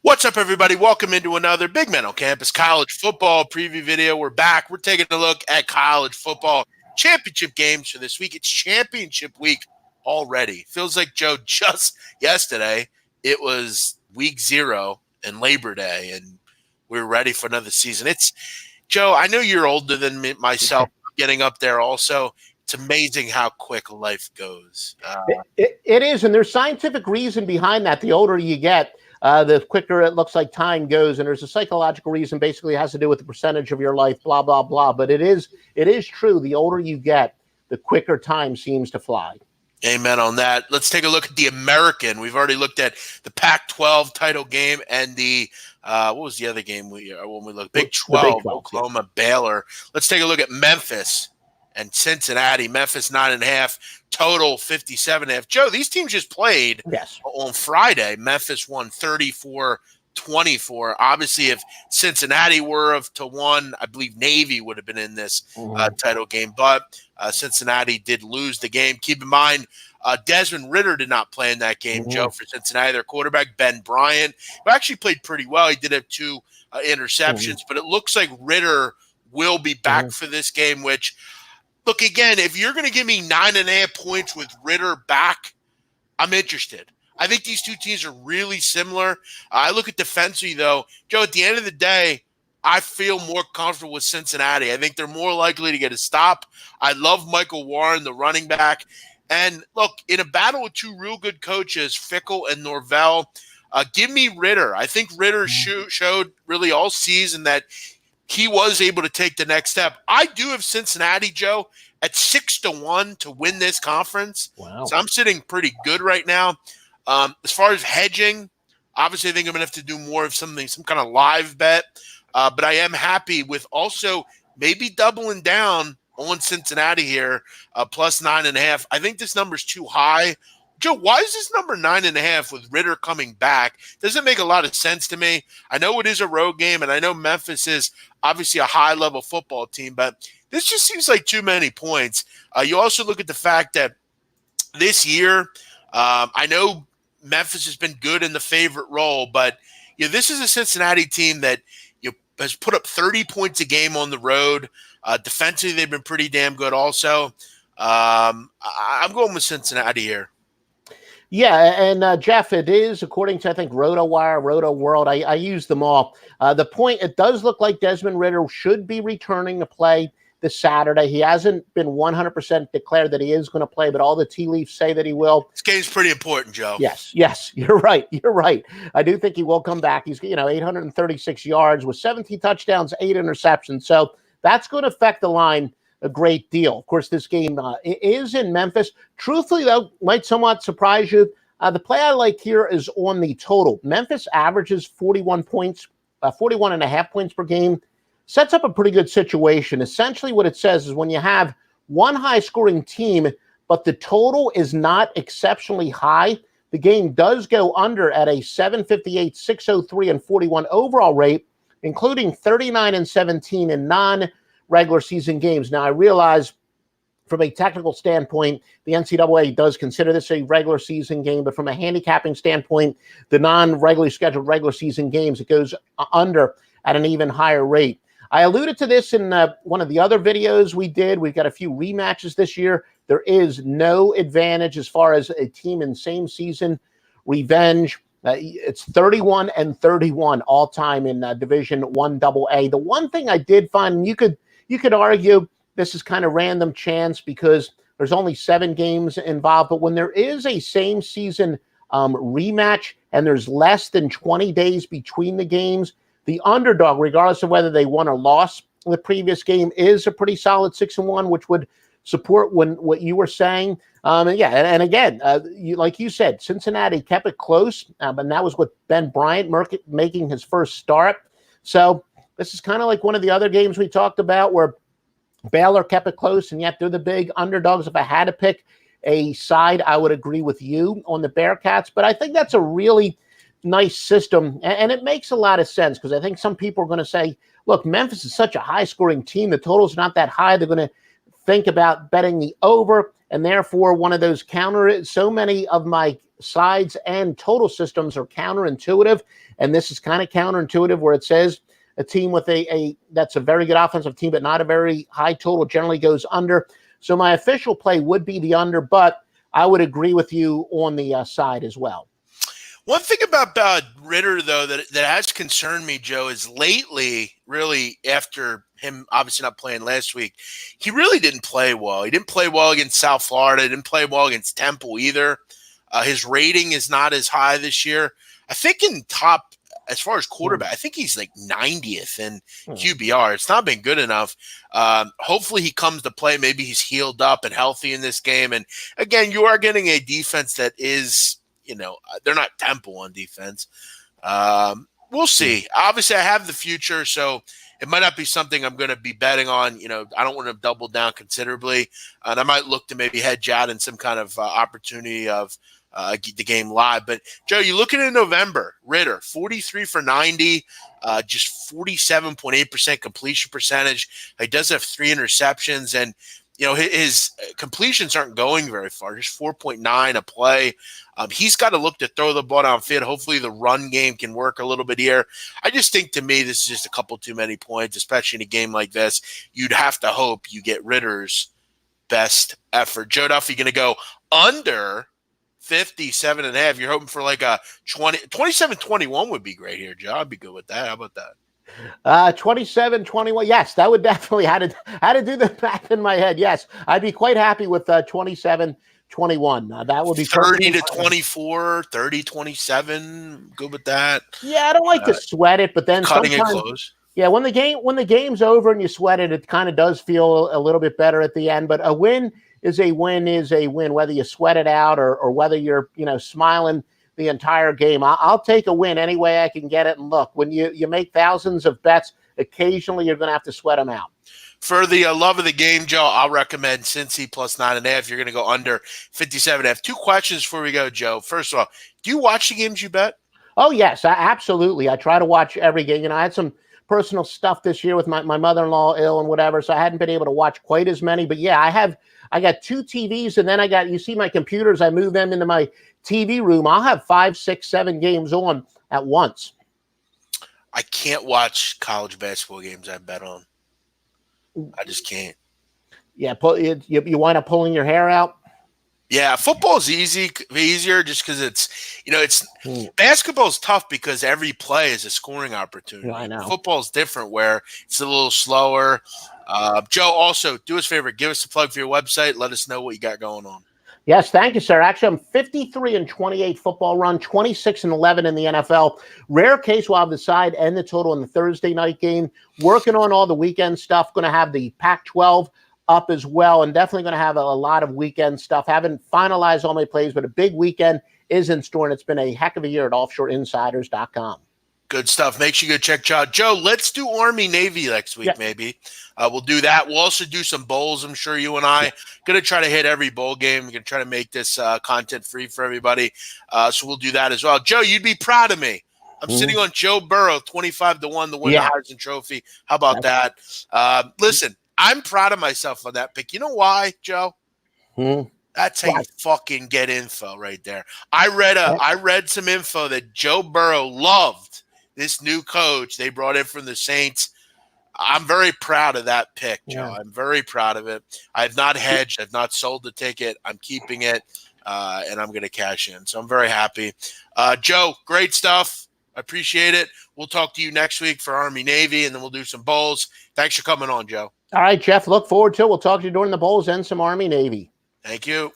What's up, everybody? Welcome into another Big Men on Campus college football preview video. We're back. We're taking a look at college football championship games for this week. It's championship week already. Feels like, Joe, just yesterday, it was week 0 and Labor Day, and we're ready for another season. Joe, I know you're older than myself, getting up there also. It's amazing how quick life goes. It is, and there's scientific reason behind that. The older you get, the quicker it looks like time goes, and there's a psychological reason. Basically, it has to do with the percentage of your life, blah, blah, blah. But it is true. The older you get, the quicker time seems to fly. Amen on that. Let's take a look at the American. We've already looked at the Pac-12 title game and the what was the other game when we looked? Big 12, Oklahoma, yeah. Baylor. Let's take a look at Memphis and Cincinnati. Memphis 9.5, total 57.5. Joe, these teams just played on Friday. Memphis won 34-24. Obviously, if Cincinnati were to won, I believe Navy would have been in this title game. But Cincinnati did lose the game. Keep in mind, Desmond Ridder did not play in that game, Joe, for Cincinnati. Their quarterback, Ben Bryant, who actually played pretty well. He did have 2 interceptions. But it looks like Ridder will be back for this game, which – look, again, if you're going to give me 9.5 points with Ridder back, I'm interested. I think these two teams are really similar. I look at defensively, though. Joe, at the end of the day, I feel more comfortable with Cincinnati. I think they're more likely to get a stop. I love Michael Warren, the running back. And, look, in a battle with 2 real good coaches, Fickle and Norvell, give me Ridder. I think Ridder showed really all season that he was able to take the next step. I do have Cincinnati, Joe, at 6-1 to win this conference. Wow. So I'm sitting pretty good right now. As far as hedging, obviously I think I'm going to have to do more of some kind of live bet. But I am happy with also maybe doubling down on Cincinnati here, plus 9.5. I think this number's too high. Joe, why is this number 9.5 with Ridder coming back? Doesn't make a lot of sense to me. I know it is a road game, and I know Memphis is obviously a high-level football team, but this just seems like too many points. You also look at the fact that this year, I know Memphis has been good in the favorite role, but this is a Cincinnati team that has put up 30 points a game on the road. Defensively, they've been pretty damn good also. I'm going with Cincinnati here. Yeah, and Jeff, it is, according to, I think, RotoWire, Roto World, I use them all. The point, it does look like Desmond Ridder should be returning to play this Saturday. He hasn't been 100% declared that he is going to play, but all the tea leaves say that he will. This game's pretty important, Joe. Yes, you're right. I do think he will come back. He's 836 yards with 17 touchdowns, 8 interceptions. So that's going to affect the line a great deal. Of course, this game is in Memphis. Truthfully, though, might somewhat surprise you. The play I like here is on the total. Memphis averages 41 points, 41.5 points per game. Sets up a pretty good situation. Essentially, what it says is when you have one high-scoring team, but the total is not exceptionally high, the game does go under at a 758, 603, and 41 overall rate, including 39 and 17 in non-regular season games. Now, I realize from a technical standpoint, the NCAA does consider this a regular season game, but from a handicapping standpoint, the non-regularly scheduled regular season games, it goes under at an even higher rate. I alluded to this in one of the other videos we did. We've got a few rematches this year. There is no advantage as far as a team in same season revenge. It's 31-31 all time in Division I AA. The one thing I did find, and you could argue this is kind of random chance because there's only 7 games involved, but when there is a same season rematch and there's less than 20 days between the games, the underdog, regardless of whether they won or lost in the previous game, is a pretty solid 6-1, which would support what you were saying. And again, like you said, Cincinnati kept it close, but that was with Ben Bryant making his first start. So this is kind of like one of the other games we talked about where Baylor kept it close, and yet they're the big underdogs. If I had to pick a side, I would agree with you on the Bearcats, but I think that's a really nice system, and it makes a lot of sense because I think some people are going to say, look, Memphis is such a high-scoring team. The total's not that high. They're going to think about betting the over. and therefore one of those counter. So many of my sides and total systems are counterintuitive, and this is kind of counterintuitive where it says a team with a that's a very good offensive team, but not a very high total generally goes under. So my official play would be the under, but I would agree with you on the side as well. One thing about Ritter, though, that has concerned me, Joe, is lately, really, after him obviously not playing last week, he really didn't play well. He didn't play well against South Florida. He didn't play well against Temple either. His rating is not as high this year. I think in top, as far as quarterback, I think he's like 90th in QBR. It's not been good enough. Hopefully he comes to play. Maybe he's healed up and healthy in this game. And again, you are getting a defense that is, they're not Temple on defense. We'll see. Obviously, I have the future, so it might not be something I'm going to be betting on. I don't want to double down considerably, and I might look to maybe hedge out in some kind of opportunity of the game live. But, Joe, you look at it in November, Ritter, 43 for 90, just 47.8% completion percentage. He does have 3 interceptions, and his completions aren't going very far, just 4.9 a play. He's got to look to throw the ball downfield. Hopefully the run game can work a little bit here. I just think, to me, this is just a couple too many points, especially in a game like this. You'd have to hope you get Ritter's best effort. Joe Duffy going to go under 57.5. You're hoping for like a 27-21 would be great here, Joe. I'd be good with that. How about that? 27-21. Yes, that would definitely had to do the math in my head. Yes, I'd be quite happy with 27-21. That would be 30-24, 30-27. Good with that. Yeah, I don't like to sweat it, but then cutting it close. Yeah, when the game's over and you sweat it, it kind of does feel a little bit better at the end. But a win is a win, whether you sweat it out or whether you're smiling the entire game. I'll take a win any way I can get it. And look, when you make thousands of bets, occasionally you're going to have to sweat them out. For the love of the game, Joe, I'll recommend Cincy plus 9.5. You're going to go under 57.5. 2 questions before we go, Joe. First of all, do you watch the games you bet? Oh, yes, absolutely. I try to watch every game. I had some personal stuff this year with my mother-in-law ill and whatever, so I hadn't been able to watch quite as many. But yeah, I got 2 TVs, and then you see my computers, I move them into my TV room. I'll have 5, 6, 7 games on at once. I can't watch college basketball games I bet on. I just can't. Yeah, you wind up pulling your hair out. Yeah, football is easier just because basketball is tough because every play is a scoring opportunity. I know. Football is different where it's a little slower. Joe, also do us a favor, give us a plug for your website. Let us know what you got going on. Yes, thank you, sir. Actually, I'm 53-28 football run, 26-11 in the NFL. Rare case we'll have the side and the total in the Thursday night game. Working on all the weekend stuff. Going to have the Pac-12 up as well, and definitely going to have a lot of weekend stuff. Haven't finalized all my plays, but a big weekend is in store, and it's been a heck of a year at offshoreinsiders.com. Good stuff. Make sure you go check out. Joe, let's do Army-Navy next week, maybe. We'll do that. We'll also do some bowls, I'm sure you and I. Going to try to hit every bowl game. We're going to try to make this content free for everybody. So we'll do that as well. Joe, you'd be proud of me. I'm sitting on Joe Burrow, 25-1 to win the Heisman Trophy. How about that? Listen, I'm proud of myself on that pick. You know why, Joe? That's how you fucking get info right there. I read some info that Joe Burrow loved this new coach they brought in from the Saints. I'm very proud of that pick, Joe. I'm very proud of it. I have not hedged. I've not sold the ticket. I'm keeping it, and I'm going to cash in. So I'm very happy. Joe, great stuff. I appreciate it. We'll talk to you next week for Army-Navy, and then we'll do some bowls. Thanks for coming on, Joe. All right, Jeff. Look forward to it. We'll talk to you during the bowls and some Army-Navy. Thank you.